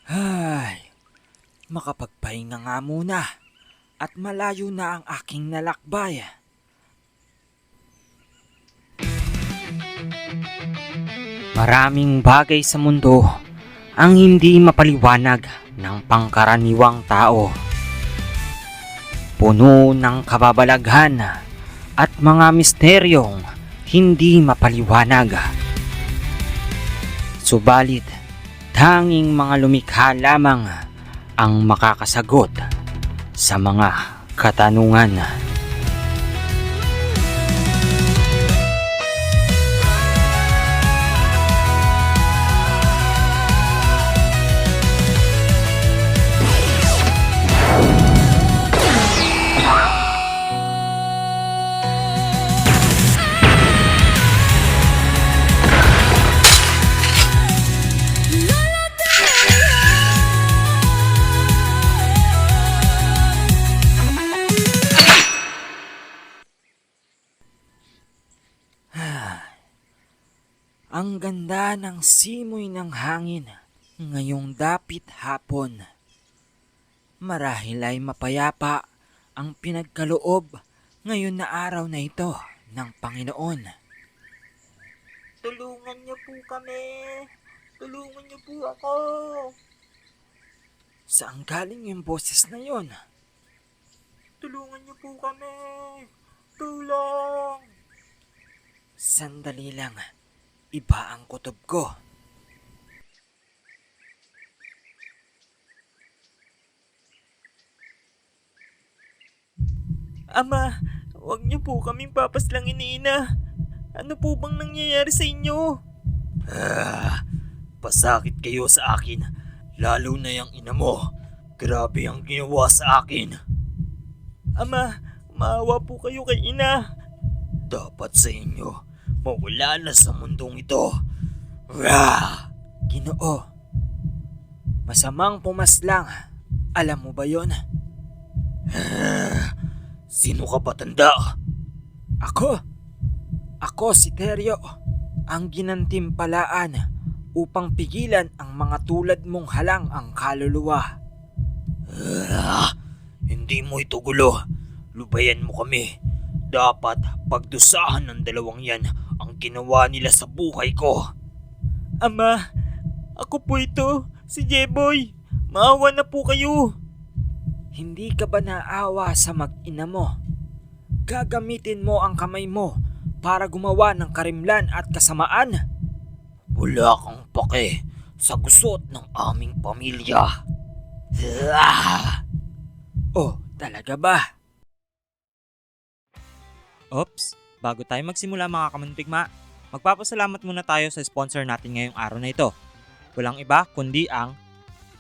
Ay, makapagpahinga nga muna at malayo na ang aking nalakbay. Maraming bagay sa mundo ang hindi mapaliwanag ng pangkaraniwang tao. Puno ng kababalaghan at mga misteryong hindi mapaliwanag. Subalit, tanging mga lumikha lamang ang makakasagot sa mga katanungan. Ang ganda ng simoy ng hangin ngayong dapit hapon. Marahil ay mapayapa ang pinagkaloob ngayon na araw na ito ng Panginoon. Tulungan niyo po kami! Tulungan niyo po ako! Saan galing yung boses na yon? Tulungan niyo po kami! Tulong! Sandali lang. Iba ang kutob ko. Ama, huwag niyo po kaming papaslangin ni Ina. Ano po bang nangyayari sa inyo? Pasakit kayo sa akin. Lalo na yung ina mo. Grabe ang ginawa sa akin. Ama, maawa po kayo kay Ina. Dapat sa inyo mawala na sa mundong ito. Ginoo, masamang pumaslang. Alam mo ba yon? Sino ka ba, tanda? Ako si Teryo, ang ginantimpalaan upang pigilan ang mga tulad mong halang ang kaluluwa. Hindi mo ito gulo. Lubayan mo kami. Dapat pagdusahan ng dalawang yan ang ginawa nila sa buhay ko. Ama, ako po ito, si Jeboy. Maawa na po kayo. Hindi ka ba naawa sa mag-ina mo? Gagamitin mo ang kamay mo para gumawa ng karimlan at kasamaan? Wala kang pake sa gusot ng aming pamilya. Oh, talaga ba? Oops, bago tayo magsimula mga kamuntikma, magpapasalamat muna tayo sa sponsor natin ngayong araw na ito. Walang iba kundi ang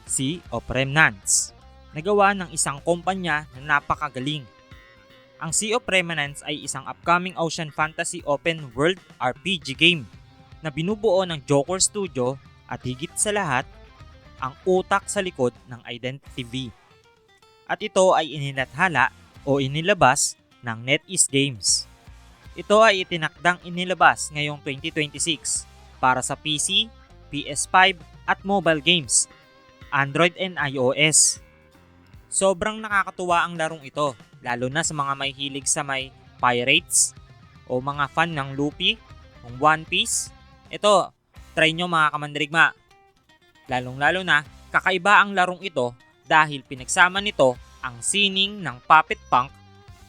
Sea of Remnants, nagawa ng isang kumpanya na napakagaling. Ang Sea of Remnants ay isang upcoming ocean fantasy open world RPG game na binubuo ng Joker Studio at higit sa lahat, ang utak sa likod ng Identity V. At ito ay inilathala o inilabas ng NetEase Games. Ito ay itinakdang inilabas ngayong 2026 para sa PC, PS5 at mobile games, Android and iOS. Sobrang nakakatuwa ang larong ito, lalo na sa mga may hilig sa may pirates o mga fan ng Luffy, ng One Piece. Ito, try nyo mga kamandirigma. Lalong-lalo na, kakaiba ang larong ito dahil pinagsama nito ang sining ng puppet punk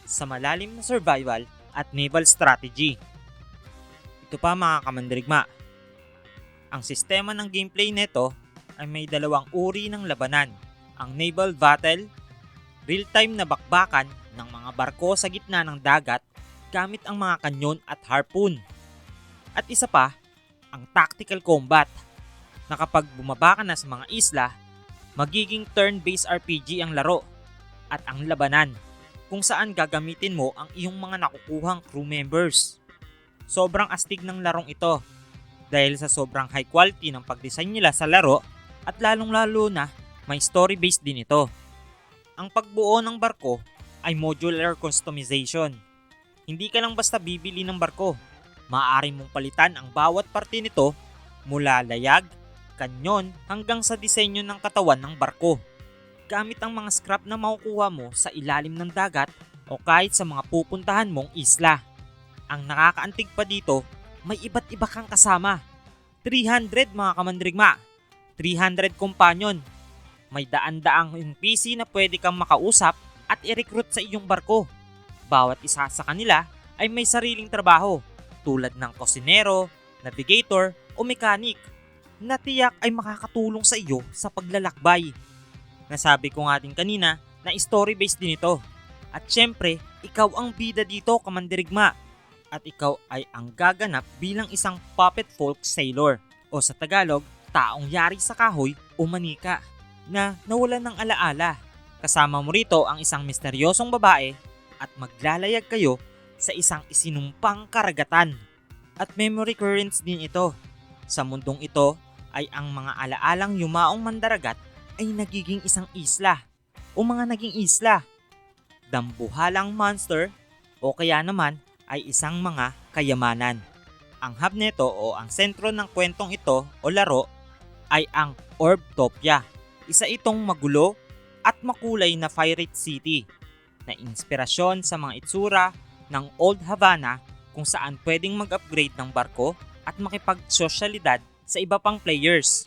sa malalim na survival at naval strategy. Ito pa mga kamandirigma. Ang sistema ng gameplay nito ay may dalawang uri ng labanan. Ang naval battle, real-time na bakbakan ng mga barko sa gitna ng dagat gamit ang mga kanyon at harpoon. At isa pa, ang tactical combat na kapag bumaba ka na sa mga isla, magiging turn-based RPG ang laro at ang labanan kung saan gagamitin mo ang iyong mga nakukuhang crew members. Sobrang astig ng larong ito dahil sa sobrang high quality ng pagdesign nila sa laro at lalong-lalo na may story-based din ito. Ang pagbuo ng barko ay modular customization. Hindi ka lang basta bibili ng barko. Maaari mong palitan ang bawat parte nito mula layag, kanyon hanggang sa disenyo ng katawan ng barko. Gamit ang mga scrap na makukuha mo sa ilalim ng dagat o kahit sa mga pupuntahan mong isla. Ang nakakaantig pa dito, may iba't iba kang kasama. 300 mga kamandirigma, 300 companion. May daan-daang NPC na pwede kang makausap at i-recruit sa iyong barko. Bawat isa sa kanila ay may sariling trabaho tulad ng kusinero, navigator o mechanic na tiyak ay makakatulong sa iyo sa paglalakbay. Nasabi ko nga din kanina na story-based din ito. At syempre, ikaw ang bida dito, kamandirigma. At ikaw ay ang gaganap bilang isang puppet folk sailor o sa Tagalog, taong yari sa kahoy o manika na nawalan ng alaala. Kasama mo rito ang isang misteryosong babae at maglalayag kayo sa isang isinumpang karagatan. At memory currents din ito. Sa mundong ito ay ang mga alaalang yumaong mandaragat ay nagiging isang isla o mga naging isla. Dambuhalang monster o kaya naman ay isang mga kayamanan. Ang hub nito o ang sentro ng kwentong ito o laro ay ang Orbtopia. Isa itong magulo at makulay na pirate city na inspirasyon sa mga itsura ng Old Havana kung saan pwedeng mag-upgrade ng barko at makipagsosyalidad sa iba pang players.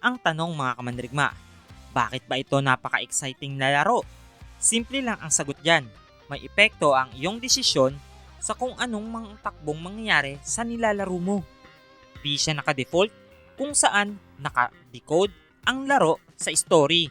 Ang tanong mga kamandirigma, bakit ba ito napaka-exciting na laro? Simple lang ang sagot dyan. May epekto ang iyong desisyon sa kung anong mga takbong mangyayari sa nilalaro mo. Di siya naka-default kung saan naka-decode ang laro sa story.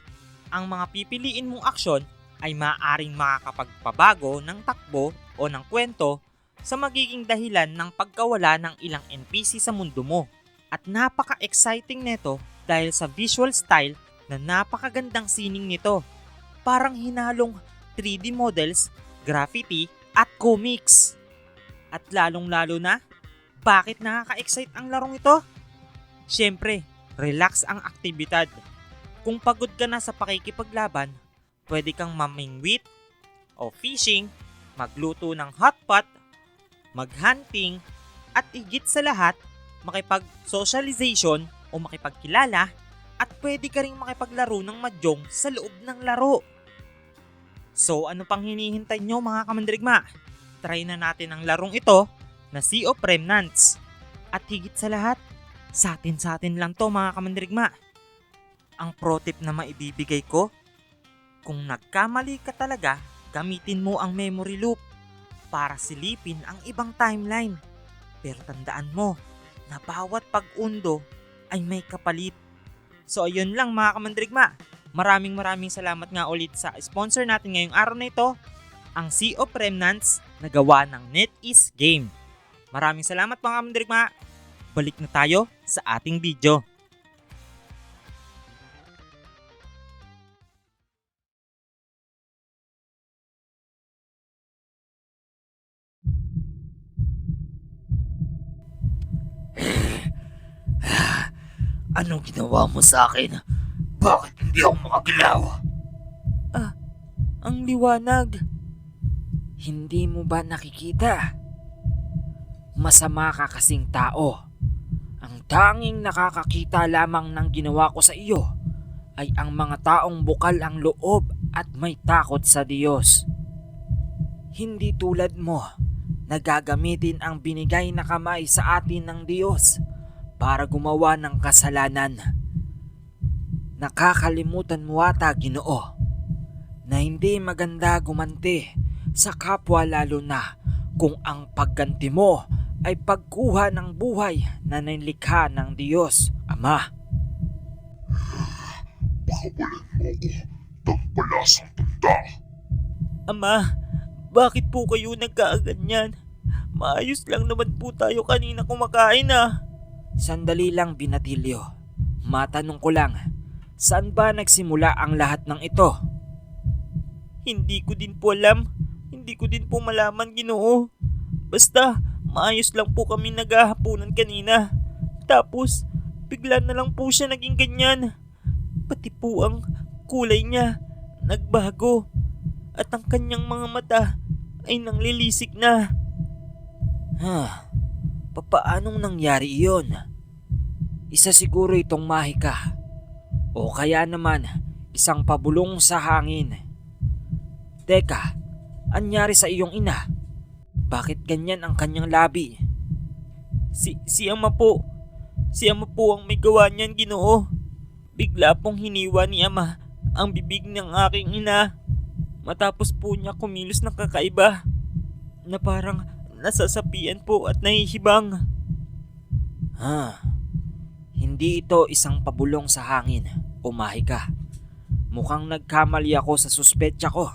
Ang mga pipiliin mong aksyon ay maaaring makakapagpabago ng takbo o ng kwento sa magiging dahilan ng pagkawala ng ilang NPC sa mundo mo. At napaka-exciting nito dahil sa visual style na napakagandang sining nito. Parang hinalong 3D models, graffiti at comics. At lalong-lalo na, bakit nakaka-excite ang larong ito? Siyempre, relax ang aktibidad. Kung pagod ka na sa pakikipaglaban, pwede kang mamingwit o fishing, magluto ng hotpot, maghunting, at higit sa lahat, makipag-socialization o makipagkilala at pwede ka rin makipaglaro ng mahjong sa loob ng laro. So ano pang hinihintay nyo mga kamandirigma? Try na natin ang larong ito na Sea of Remnants. At higit sa lahat, sa atin lang to mga kamandirigma. Ang pro tip na maibibigay ko, kung nagkamali ka talaga, gamitin mo ang memory loop para silipin ang ibang timeline. Pero tandaan mo na bawat pag-undo ay may kapalit. So ayun lang mga kamandirigma. Maraming salamat nga ulit sa sponsor natin ngayong araw na ito, ang Sea of Remnants na gawa ng NetEase Game. Maraming salamat mga kamandirigma. Balik na tayo sa ating video. Anong ginawa mo sa akin? Bakit hindi ako makagalaw? Ang liwanag. Hindi mo ba nakikita? Masama ka kasing tao. Ang tanging nakakakita lamang ng ginawa ko sa iyo ay ang mga taong bukal ang loob at may takot sa Diyos. Hindi tulad mo na gagamitin ang binigay na kamay sa atin ng Diyos para gumawa ng kasalanan. Nakakalimutan mo ata, Ginoo, na hindi maganda gumanti sa kapwa lalo na kung ang pagganti mo ay pagkuha ng buhay na nilikha ng Diyos, Ama. Pakawalan mo ako, tampalasang tanda. Ama, bakit po kayo nagkaaganyan? Maayos lang naman po tayo kanina kumakain ah. Sandali lang, Binatilyo. Matanong ko lang, saan ba nagsimula ang lahat ng ito? Hindi ko din po alam. Hindi ko din po malaman, Ginoo. Basta, maayos lang po kami naghahaponan kanina. Tapos, bigla na lang po siya naging ganyan. Pati po ang kulay niya nagbago. At ang kanyang mga mata ay nanglilisik na. Papaanong nangyari iyon? Isa siguro itong mahika. O kaya naman, isang pabulong sa hangin. Teka, anyari sa iyong ina? Bakit ganyan ang kanyang labi? Si Ama po. Si Ama po ang may gawa niyan, Ginoo. Bigla pong hiniwa ni Ama ang bibig ng aking ina. Matapos po niya kumilos ng kakaiba na parang nasasapian po at nahihibang. Hindi ito isang pabulong sa hangin o mahika. Mukhang nagkamali ako sa suspetsa ko.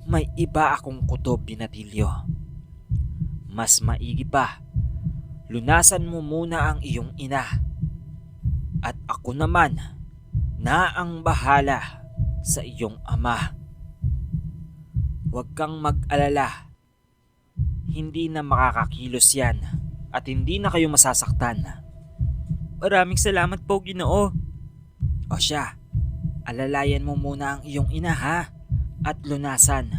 May iba akong kutob, Binatilyo. Mas maigi pa, lunasan mo muna ang iyong ina. At ako naman na ang bahala sa iyong ama. Huwag kang mag-alala. Hindi na makakakilos yan at hindi na kayo masasaktan. Maraming salamat po, Ginoo. O siya, alalayan mo muna ang iyong ina ha at lunasan.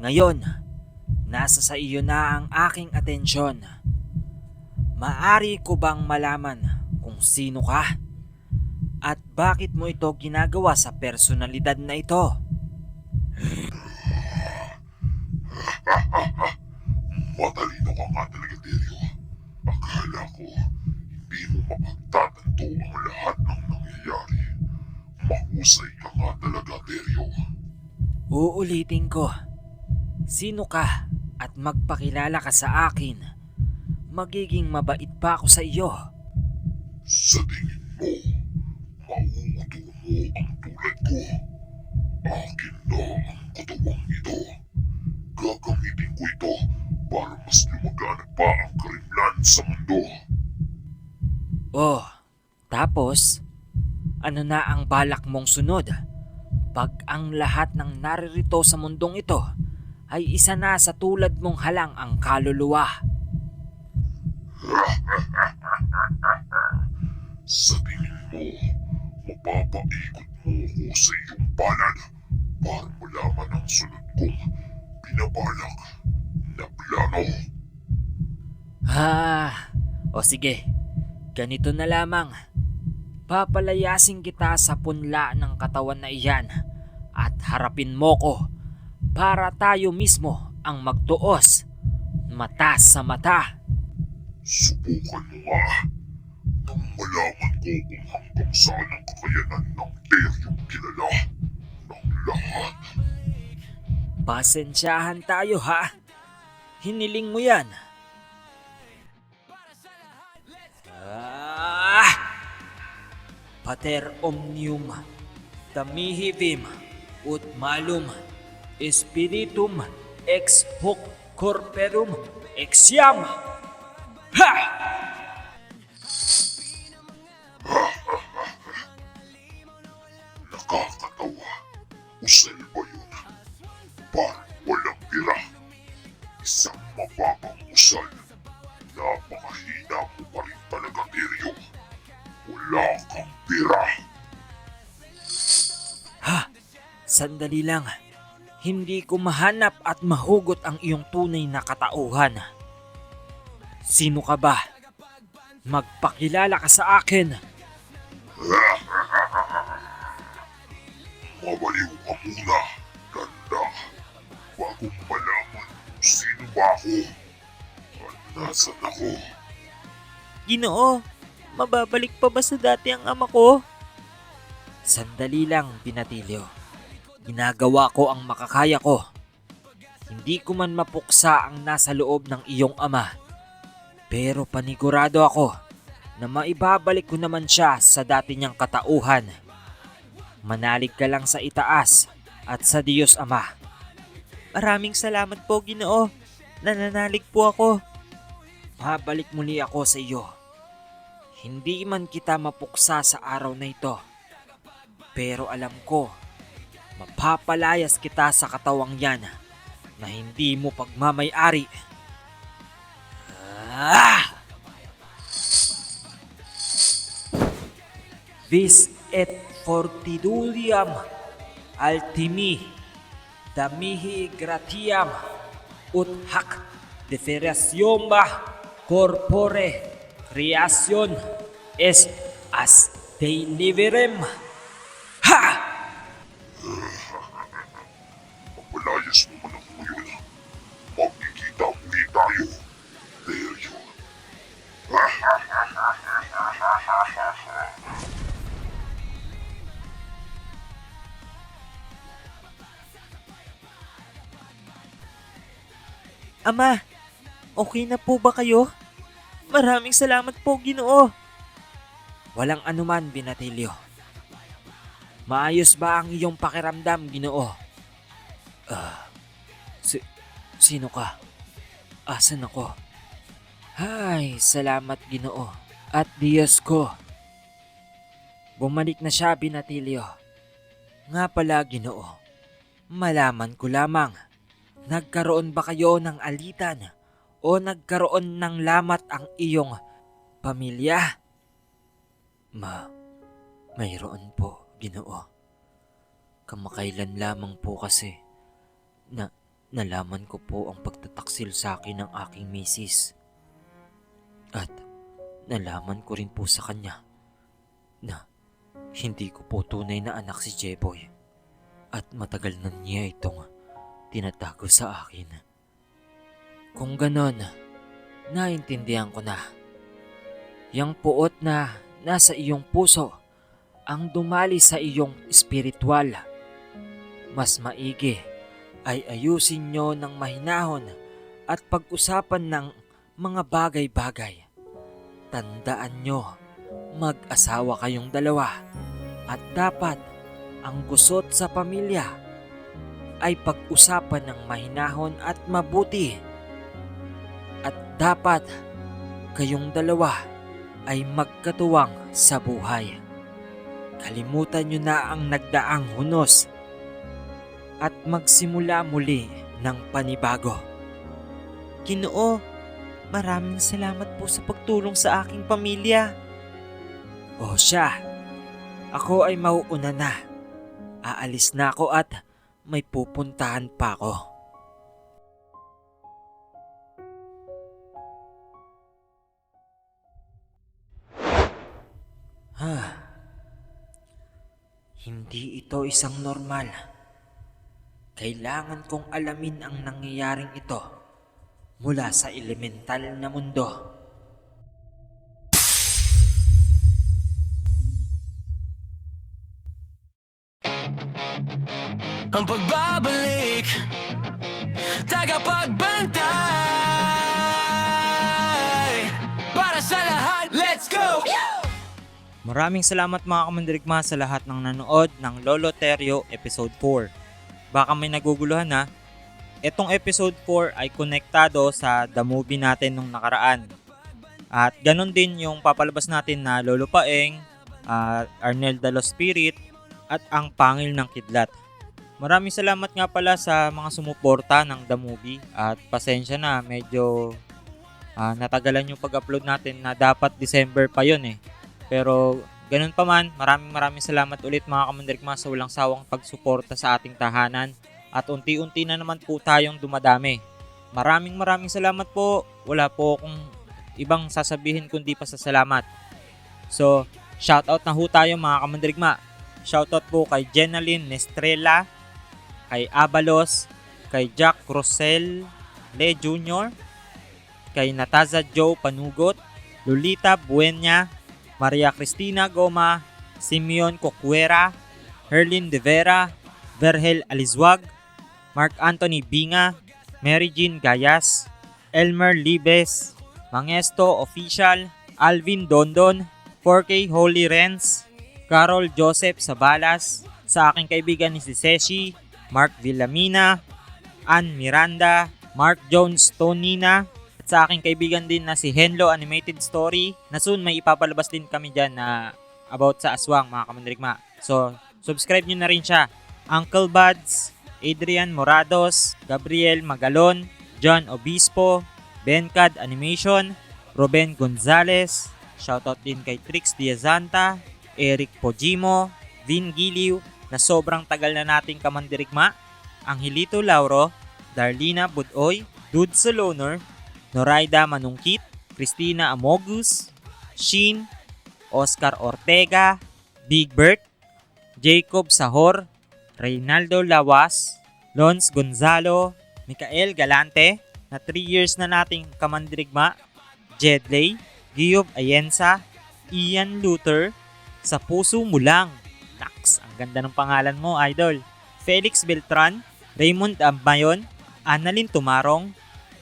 Ngayon, nasa sa iyo na ang aking atensyon. Maari ko bang malaman kung sino ka? At bakit mo ito ginagawa sa personalidad na ito? Matalino ka nga talaga, Teryo. Akala ko hindi mo mapagtatanto ang lahat ng nangyayari. Mahusay ka nga talaga, Teryo. Uulitin ko. Sino ka at magpakilala ka sa akin? Magiging mabait pa ako sa iyo. Sa tingin mo, mauuto mo ang tulad ko. Akin na ang katawang ito. Gagamitin ko ito para mas lumaganap pa ang karimlan sa mundo. Oh, tapos, ano na ang balak mong sunod? Pag ang lahat ng naririto sa mundong ito ay isa na sa tulad mong halang ang kaluluwa. Sa tingin mo, mapapaikot mo ako sa iyong palad para malaman ang sunod kong binabalak na plano. O sige, ganito na lamang. Papalayasin kita sa punla ng katawan na iyan at harapin mo ko para tayo mismo ang magtuos mata sa mata. Subukan mo nga nang malaman ko kung hanggang saan ang kakayanan ng Teryong kilala ng lahat. Pasensyahan tayo ha. Hiniling mo yan. Pater omnium tamihivim ut malum spiritum ex hoc corporum exiam. Ha! Nakakatawa. Usal ba yun? Parang walang tira. Isang mababang usal. Napakahina mo pa rin talaga, Teryo. Wala kang tira. Sandali lang. Hindi ko mahanap at mahugot ang iyong tunay na katauhan. Sino ka ba? Magpakilala ka sa akin. Mabaliw ka muna, ganda. Bago malaman kung sino ba ako. At nasan ako. Ginoo, mababalik pa ba sa dati ang ama ko? Sandali lang, Binatilyo. Ginagawa ko ang makakaya ko. Hindi ko man mapuksa ang nasa loob ng iyong ama. Pero panigurado ako na maibabalik ko naman siya sa dati niyang katauhan. Manalig ka lang sa itaas at sa Diyos Ama. Maraming salamat po, Ginoo. Nananalig po ako. Babalik muli ako sa iyo. Hindi man kita mapuksa sa araw na ito. Pero alam ko, mapapalayas kita sa katawang yan na hindi mo pagmamay-ari. Vis et fortitudiam Altimi, damihi gratiam, ut hac deferacion corpore creation est as deliverem. Ha! Pagpalayas mo man ang ngayon, magkikita muli tayo. There you. Ama, okay na po ba kayo? Maraming salamat po, Ginoo. Walang anuman, Binatilyo. Maayos ba ang iyong pakiramdam, Ginoo? Sino ka? Asan ako? Ay, salamat, Ginoo. At Diyos ko. Bumalik na siya, Binatilyo. Nga pala, Ginoo. Malaman ko lamang. Nagkaroon ba kayo ng alitan o nagkaroon ng lamat ang iyong pamilya? Mayroon po, Ginoo. Kamakailan lamang po kasi nalaman ko po ang pagtataksil sa akin ng aking misis. At nalaman ko rin po sa kanya na hindi ko po tunay na anak si Jeboy at matagal na niya itong tinatago sa akin. Kung ganon, naintindihan ko na. Yang puot na nasa iyong puso ang dumali sa iyong espiritual. Mas maigi ay ayusin nyo ng mahinahon at pag-usapan ng mga bagay-bagay. Tandaan nyo, mag-asawa kayong dalawa at dapat ang gusot sa pamilya ay pag-usapan ng mahinahon at mabuti. At dapat kayong dalawa ay magkatuwang sa buhay. Kalimutan nyo na ang nagdaang hunos at magsimula muli ng panibago. Ginoo, maraming salamat po sa pagtulong sa aking pamilya. O siya, ako ay mauuna na. Aalis na ako at may pupuntahan pa ako. Hindi ito isang normal. Kailangan kong alamin ang nangyayaring ito mula sa elemental na mundo. Ang pagbabalik, tagapagbantay para sa lahat, let's go! Maraming salamat mga kamandirigma sa lahat ng nanood ng Lolo Teryo Episode 4. Baka may naguguluhan na, itong Episode 4 ay konektado sa The Movie natin nung nakaraan. At ganun din yung papalabas natin na Lolo Paeng, Arnel de los Spirit, at Ang Pangil ng Kidlat. Maraming salamat nga pala sa mga sumuporta ng The Movie at pasensya na medyo natagalan yung pag-upload natin na dapat December pa yun eh. Pero ganun pa man, maraming salamat ulit mga kamandirigma sa walang sawang pagsuporta sa ating tahanan at unti-unti na naman po tayong dumadami. Maraming salamat po. Wala po akong ibang sasabihin kundi pa sa salamat. So, shoutout na ho tayo mga kamandirigma. Shoutout po kay Jenaline Nestrela, kay Abalos, kay Jack Rosel Le Jr., kay Nataza Joe Panugot, Lolita Buenya, Maria Cristina Goma, Simeon Cocuera, Herlin De Vera, Vergel Alizwag, Mark Anthony Binga, Mary Jean Gayas, Elmer Libes, Mangesto Official, Alvin Dondon, 4K Holy Renz, Carol Joseph Sabalas, sa aking kaibigan ni si Seshi, Mark Villamina, Ann Miranda, Mark Jones Tonina, at sa aking kaibigan din na si Henlo Animated Story, na soon may ipapalabas din kami dyan na about sa aswang mga kamandirigma. So, subscribe nyo na rin siya. Uncle Buds, Adrian Morados, Gabriel Magalon, John Obispo, Bencad Animation, Ruben Gonzalez, shoutout din kay Trix Diazanta, Eric Pojimo, Vin Giliw, na sobrang tagal na nating kamandirigma, Angelito Lauro, Darlina Budoy, Dude Solonor, Noraida Manungkit, Christina Amogus, Sheen, Oscar Ortega, Big Bert, Jacob Sahor, Reynaldo Lawas, Lons Gonzalo, Mikael Galante, na 3 years na nating kamandirigma, Jedley, Giob Ayensa, Ian Luther, Sa Puso Mo Lang. Naks, ang ganda ng pangalan mo, idol. Felix Beltran, Raymond Ambayon, Annalyn Tumarong,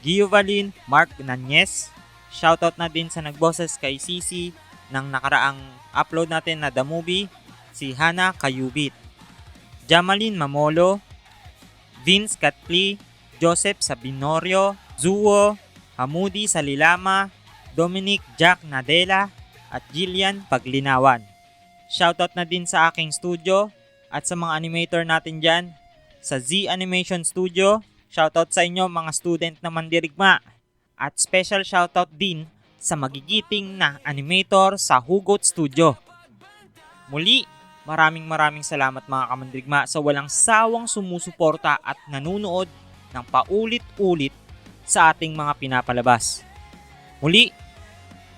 Giovalin Mark Nanyes. Shoutout na din sa nagboses kay Sisi ng nakaraang upload natin na The Movie, si Hana Kayubit. Jamalyn Mamolo, Vince Catli, Joseph Sabinorio, Zuo, Hamudi Salilama, Dominic Jack Nadela, at Jillian Paglinawan. Shoutout na din sa aking studio at sa mga animator natin dyan sa Z Animation Studio. Shoutout sa inyo mga student na mandirigma. At special shoutout din sa magigiting na animator sa Hugot Studio. Muli, maraming salamat mga kamandirigma sa walang sawang sumusuporta at nanunood ng paulit-ulit sa ating mga pinapalabas. Muli,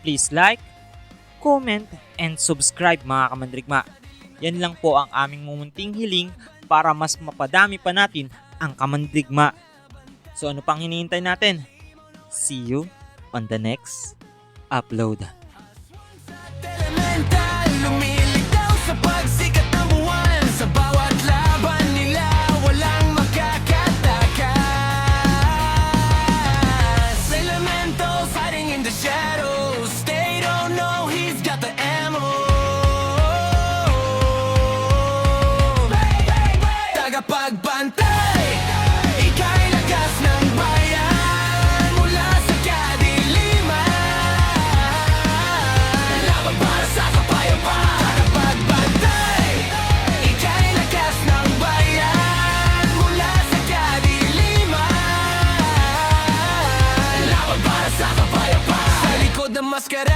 please like, comment, and subscribe mga kamandirigma. Yan lang po ang aming mumunting hiling para mas mapadami pa natin ang kamandirigma. So ano pang hinihintay natin? See you on the next upload. Elemental, lumilitaw sa pagsikat ng buwan. Sa bawat laban nila, walang makakatakas. Elementals hiding in the shadows. They don't know he's got the ammo. Tagapagbantay, ika'y lakas ng bayan. Mula sa kadiliman, laban para sa kapayapaan. Tagapagbantay, ika'y lakas ng bayan. Mula sa kadiliman, laban para sa kapayapaan. Sa likod ng maskara